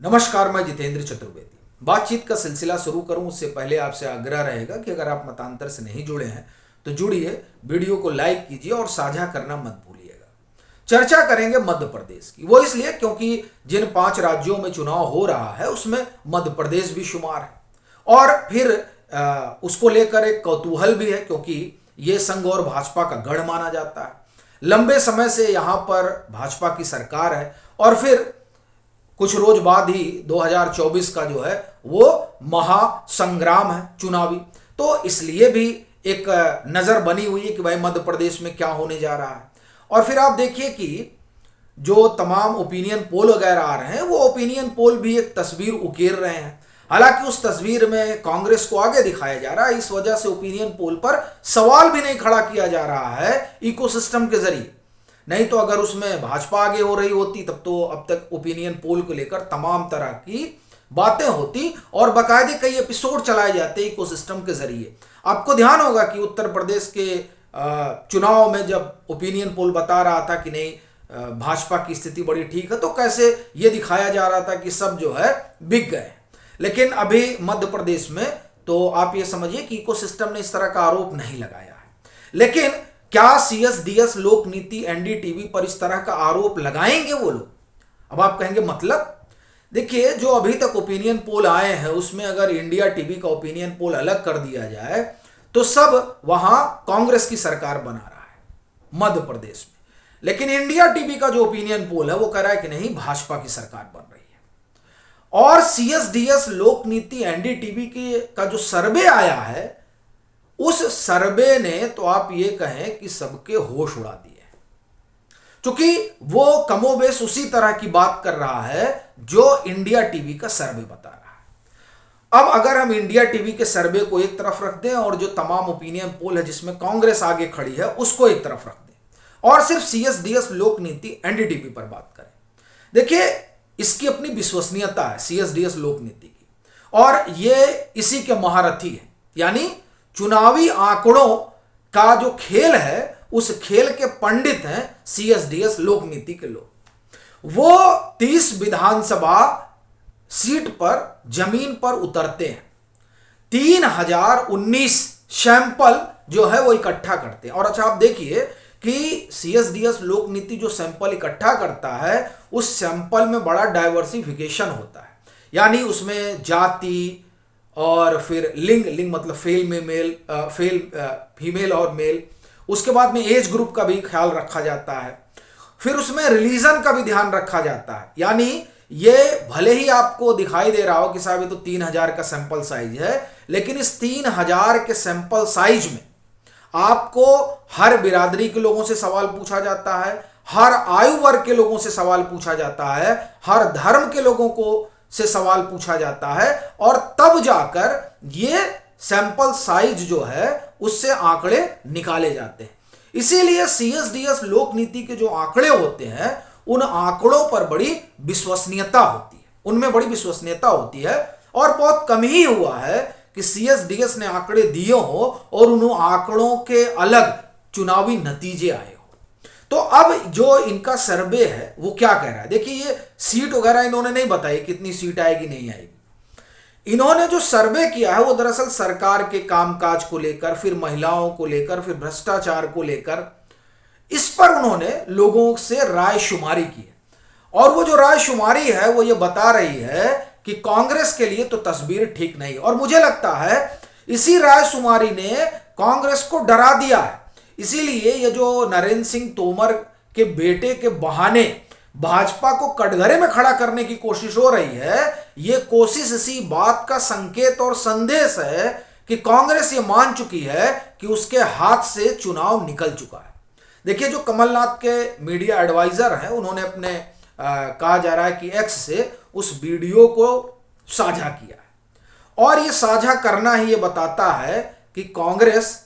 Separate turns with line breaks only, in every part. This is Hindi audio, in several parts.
नमस्कार, मैं जितेंद्र चतुर्वेदी। बातचीत का सिलसिला शुरू करूं उससे पहले आपसे आग्रह रहेगा कि अगर आप मतांतर से नहीं जुड़े हैं तो जुड़िए, वीडियो को लाइक कीजिए और साझा करना मत भूलिएगा। चर्चा करेंगे मध्य प्रदेश की, वो इसलिए क्योंकि जिन 5 राज्यों में चुनाव हो रहा है उसमें मध्य प्रदेश भी शुमार है और फिर उसको लेकर एक कौतूहल भी है क्योंकि ये संघ और भाजपा का गढ़ माना जाता है। लंबे समय से यहाँ पर भाजपा की सरकार है और फिर कुछ रोज बाद ही 2024 का जो है वो महासंग्राम है चुनावी, तो इसलिए भी एक नज़र बनी हुई है कि भाई मध्य प्रदेश में क्या होने जा रहा है। और फिर आप देखिए कि जो तमाम ओपिनियन पोल वगैरह आ रहे हैं वो ओपिनियन पोल भी एक तस्वीर उकेर रहे हैं। हालांकि उस तस्वीर में कांग्रेस को आगे दिखाया जा रहा है, इस वजह से ओपिनियन पोल पर सवाल भी नहीं खड़ा किया जा रहा है इकोसिस्टम के जरिए। नहीं तो अगर उसमें भाजपा आगे हो रही होती तब तो अब तक ओपिनियन पोल को लेकर तमाम तरह की बातें होती और बाकायदे कई एपिसोड चलाए जाते इकोसिस्टम के जरिए। आपको ध्यान होगा कि उत्तर प्रदेश के चुनाव में जब ओपिनियन पोल बता रहा था कि नहीं भाजपा की स्थिति बड़ी ठीक है, तो कैसे ये दिखाया जा रहा था कि सब जो है बिक गए। लेकिन अभी मध्य प्रदेश में तो आप ये समझिए कि इकोसिस्टम ने इस तरह का आरोप नहीं लगाया है। लेकिन क्या सीएसडीएस लोक नीति एनडीटीवी पर इस तरह का आरोप लगाएंगे वो लोग? अब आप कहेंगे मतलब, देखिए जो अभी तक ओपिनियन पोल आए हैं उसमें अगर इंडिया टीवी का ओपिनियन पोल अलग कर दिया जाए तो सब वहां कांग्रेस की सरकार बना रहा है मध्य प्रदेश में, लेकिन इंडिया टीवी का जो ओपिनियन पोल है वो कह रहा है कि नहीं भाजपा की सरकार बन रही है। और सीएसडीएस लोक नीति एनडीटीवी का जो सर्वे आया है उस सर्वे ने तो आप ये कहें कि सबके होश उड़ा दिए, क्योंकि वो कमोबेश उसी तरह की बात कर रहा है जो इंडिया टीवी का सर्वे बता रहा है। अब अगर हम इंडिया टीवी के सर्वे को एक तरफ रख दें और जो तमाम ओपिनियन पोल है जिसमें कांग्रेस आगे खड़ी है उसको एक तरफ रख दें और सिर्फ सीएसडीएस लोक नीति एनडीटीवी पर बात करें, देखिए इसकी अपनी विश्वसनीयता है सीएसडीएस लोक नीति की, और ये इसी के महारथी है। यानी चुनावी आंकड़ों का जो खेल है उस खेल के पंडित हैं सीएसडीएस लोक नीति के लोग। वो 30 विधानसभा सीट पर जमीन पर उतरते हैं, 3019 सैंपल जो है वो इकट्ठा करते हैं। और अच्छा आप देखिए कि सीएसडीएस लोक नीति जो सैंपल इकट्ठा करता है उस सैंपल में बड़ा डाइवर्सिफिकेशन होता है, यानी उसमें जाति और फिर लिंग मतलब फीमेल और मेल, उसके बाद में एज ग्रुप का भी ख्याल रखा जाता है, फिर उसमें रिलीजन का भी ध्यान रखा जाता है। यानी ये भले ही आपको दिखाई दे रहा हो कि साहब ये तो 3000 का सैंपल साइज है, लेकिन इस 3000 के सैंपल साइज में आपको हर बिरादरी के लोगों से सवाल पूछा जाता है, हर आयु वर्ग के लोगों से सवाल पूछा जाता है, हर धर्म के लोगों को से सवाल पूछा जाता है, और तब जाकर ये सैंपल साइज जो है उससे आंकड़े निकाले जाते हैं। इसीलिए सीएसडीएस लोक नीति के जो आंकड़े होते हैं उन आंकड़ों पर बड़ी विश्वसनीयता होती है, उनमें बड़ी विश्वसनीयता होती है। और बहुत कम ही हुआ है कि सीएसडीएस ने आंकड़े दिए हो और उन आंकड़ों के अलग चुनावी नतीजे आए हो। तो अब जो इनका सर्वे है वो क्या कह रहा है, देखिए ये सीट वगैरह इन्होंने नहीं बताई कितनी सीट आएगी नहीं आएगी। इन्होंने जो सर्वे किया है वो दरअसल सरकार के कामकाज को लेकर, फिर महिलाओं को लेकर, फिर भ्रष्टाचार को लेकर, इस पर उन्होंने लोगों से राय शुमारी की है। और वो जो राय शुमारी है वो ये बता रही है कि कांग्रेस के लिए तो तस्वीर ठीक नहीं। और मुझे लगता है इसी राय शुमारी ने कांग्रेस को डरा दिया है। इसीलिए ये जो नरेंद्र सिंह तोमर के बेटे के बहाने भाजपा को कटघरे में खड़ा करने की कोशिश हो रही है, ये कोशिश इसी बात का संकेत और संदेश है कि कांग्रेस ये मान चुकी है कि उसके हाथ से चुनाव निकल चुका है। देखिए जो कमलनाथ के मीडिया एडवाइजर हैं उन्होंने अपने कहा जा रहा है कि एक्स से उस वीडियो को साझा किया है, और ये साझा करना ही ये बताता है कि कांग्रेस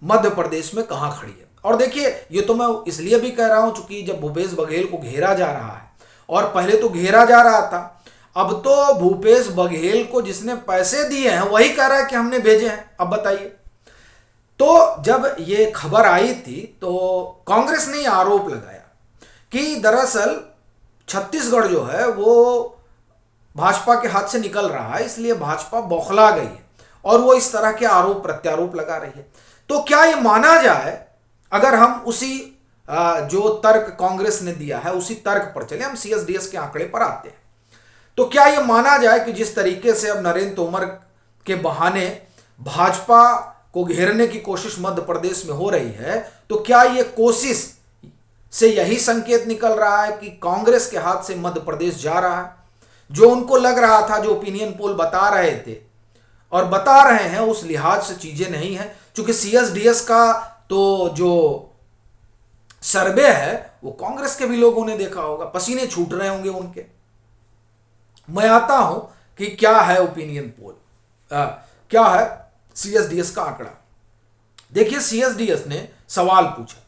मध्य प्रदेश में कहां खड़ी है। और देखिए ये तो मैं इसलिए भी कह रहा हूं चूंकि जब भूपेश बघेल को घेरा जा रहा है, और पहले तो घेरा जा रहा था, अब तो भूपेश बघेल को जिसने पैसे दिए हैं वही कह रहा है कि हमने भेजे हैं। अब बताइए, तो जब ये खबर आई थी तो कांग्रेस ने आरोप लगाया कि दरअसल छत्तीसगढ़ जो है वो भाजपा के हाथ से निकल रहा है, इसलिए भाजपा बौखला गई है और वो इस तरह के आरोप प्रत्यारोप लगा रही है। तो क्या ये माना जाए, अगर हम उसी जो तर्क कांग्रेस ने दिया है उसी तर्क पर चले, हम सीएसडीएस के आंकड़े पर आते हैं, तो क्या ये माना जाए कि जिस तरीके से अब नरेंद्र तोमर के बहाने भाजपा को घेरने की कोशिश मध्य प्रदेश में हो रही है, तो क्या ये कोशिश से यही संकेत निकल रहा है कि कांग्रेस के हाथ से मध्य प्रदेश जा रहा है? जो उनको लग रहा था, जो ओपिनियन पोल बता रहे थे और बता रहे हैं, उस लिहाज से चीजें नहीं है। क्योंकि सीएसडीएस का तो जो सर्वे है वो कांग्रेस के भी लोगों ने देखा होगा, पसीने छूट रहे होंगे उनके। मैं आता हूं कि क्या है ओपिनियन पोल, क्या है सीएसडीएस का आंकड़ा। देखिए, सीएसडीएस ने सवाल पूछा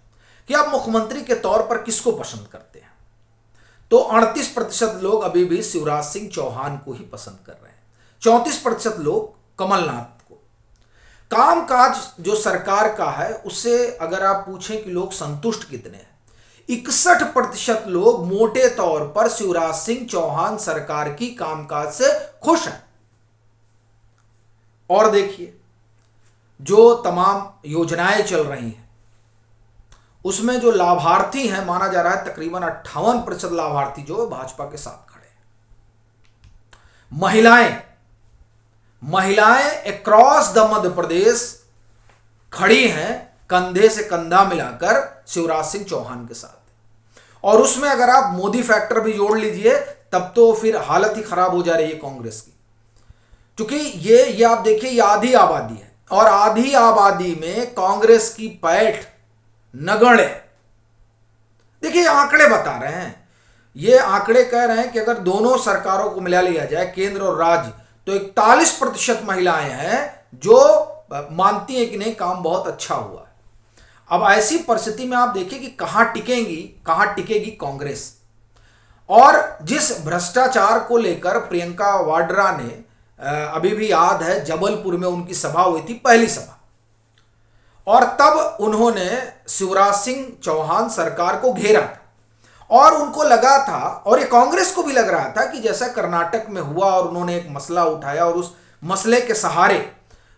कि आप मुख्यमंत्री के तौर पर किसको पसंद करते हैं, तो 38% लोग अभी भी शिवराज सिंह चौहान को ही पसंद कर रहे हैं, 34% लोग कमलनाथ को। कामकाज जो सरकार का है उससे अगर आप पूछें कि लोग संतुष्ट कितने हैं, 61% लोग मोटे तौर पर शिवराज सिंह चौहान सरकार की कामकाज से खुश हैं। और देखिए, जो तमाम योजनाएं चल रही हैं उसमें जो लाभार्थी हैं, माना जा रहा है तकरीबन 58% लाभार्थी जो है भाजपा के साथ खड़े हैं। महिलाएं अक्रॉस द मध्य प्रदेश खड़ी हैं कंधे से कंधा मिलाकर शिवराज सिंह चौहान के साथ। और उसमें अगर आप मोदी फैक्टर भी जोड़ लीजिए तब तो फिर हालत ही खराब हो जा रही है कांग्रेस की। क्योंकि ये आप देखिए, ये आधी आबादी है और आधी आबादी में कांग्रेस की पैठ नगण्य है। देखिए, आंकड़े बता रहे हैं, ये आंकड़े कह रहे हैं कि अगर दोनों सरकारों को मिला लिया जाए, केंद्र और राज्य, तो 41% महिलाएं हैं जो मानती हैं कि नहीं, काम बहुत अच्छा हुआ है। अब ऐसी परिस्थिति में आप देखिए कि कहां टिकेगी कांग्रेस। और जिस भ्रष्टाचार को लेकर प्रियंका वाड्रा ने, अभी भी याद है जबलपुर में उनकी सभा हुई थी, पहली सभा, और तब उन्होंने शिवराज सिंह चौहान सरकार को घेरा था और उनको लगा था, और ये कांग्रेस को भी लग रहा था कि जैसा कर्नाटक में हुआ और उन्होंने एक मसला उठाया और उस मसले के सहारे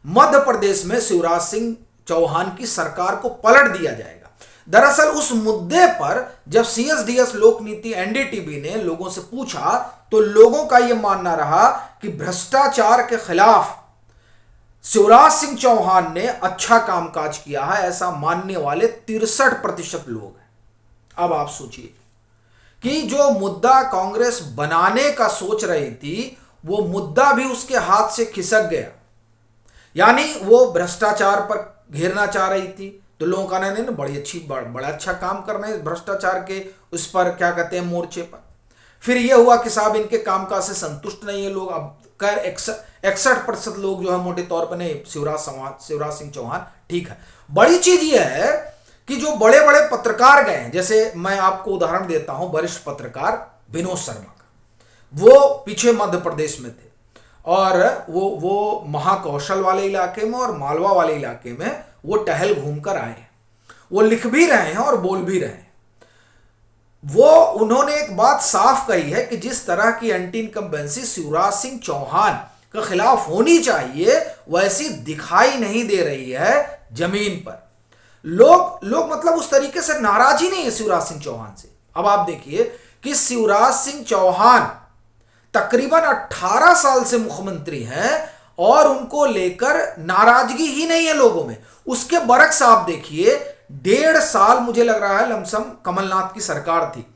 मध्य प्रदेश में शिवराज सिंह चौहान की सरकार को पलट दिया जाएगा। दरअसल उस मुद्दे पर जब सीएसडीएस लोक नीति एनडीटीवी ने लोगों से पूछा तो लोगों का यह मानना रहा कि भ्रष्टाचार के खिलाफ शिवराज सिंह चौहान ने अच्छा कामकाज किया है, ऐसा मानने वाले 63% लोग हैं। अब आप सोचिए कि जो मुद्दा कांग्रेस बनाने का सोच रही थी वो मुद्दा भी उसके हाथ से खिसक गया। यानी वो भ्रष्टाचार पर घेरना चाह रही थी तो लोगों का नहीं, बड़ा अच्छा काम कर रहे हैं भ्रष्टाचार के उस पर, क्या कहते हैं, मोर्चे पर। फिर ये हुआ कि साहब इनके कामकाज से संतुष्ट नहीं है लोग। अब 61% लोग जो है मोटे तौर पर नहीं, शिवराज सिंह चौहान ठीक है। बड़ी चीज ये है कि जो बड़े बड़े पत्रकार गए हैं, जैसे मैं आपको उदाहरण देता हूं वरिष्ठ पत्रकार विनोद शर्मा का, वो पीछे मध्य प्रदेश में थे और वो महाकौशल वाले इलाके में और मालवा वाले इलाके में वो टहल घूम कर आए हैं। वो लिख भी रहे हैं और बोल भी रहे हैं। वो उन्होंने एक बात साफ कही है कि जिस तरह की एंटी इनकम्बेंसी शिवराज सिंह चौहान के खिलाफ होनी चाहिए वैसी दिखाई नहीं दे रही है जमीन पर। लोग मतलब उस तरीके से नाराज ही नहीं है शिवराज सिंह चौहान से। अब आप देखिए कि शिवराज सिंह चौहान तकरीबन 18 साल से मुख्यमंत्री हैं और उनको लेकर नाराजगी ही नहीं है लोगों में। उसके बरक्स आप देखिए, 1.5 साल मुझे लग रहा है लमसम कमलनाथ की सरकार थी,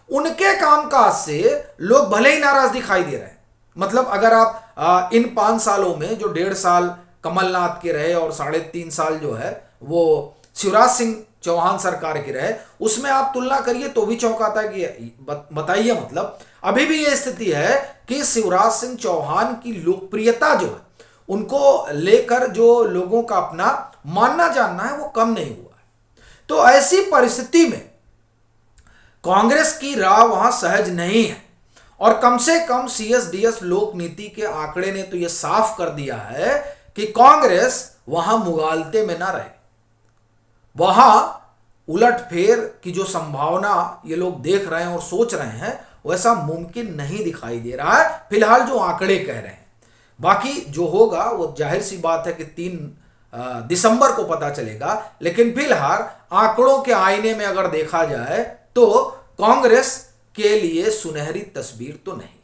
उनके कामकाज से लोग भले ही नाराज दिखाई दे रहे हैं। मतलब अगर आप इन 5 सालों में जो 1.5 साल कमलनाथ के रहे और 3.5 साल जो है वो शिवराज सिंह चौहान सरकार के रहे, उसमें आप तुलना करिए तो भी चौंकाता है कि बताइए, मतलब अभी भी ये स्थिति है कि शिवराज सिंह चौहान की लोकप्रियता जो है उनको लेकर जो लोगों का अपना मानना जानना है वो कम नहीं हुआ है। तो ऐसी परिस्थिति में कांग्रेस की राह वहां सहज नहीं है और कम से कम सीएसडीएस लोक नीति के आंकड़े ने तो यह साफ कर दिया है कि कांग्रेस वहां मुगालते में ना रहे। वहां उलटफेर की जो संभावना ये लोग देख रहे हैं और सोच रहे हैं वैसा मुमकिन नहीं दिखाई दे रहा है फिलहाल जो आंकड़े कह रहे हैं। बाकी जो होगा वो जाहिर सी बात है कि 3 दिसंबर को पता चलेगा, लेकिन फिलहाल आंकड़ों के आईने में अगर देखा जाए तो कांग्रेस के लिए सुनहरी तस्वीर तो नहीं।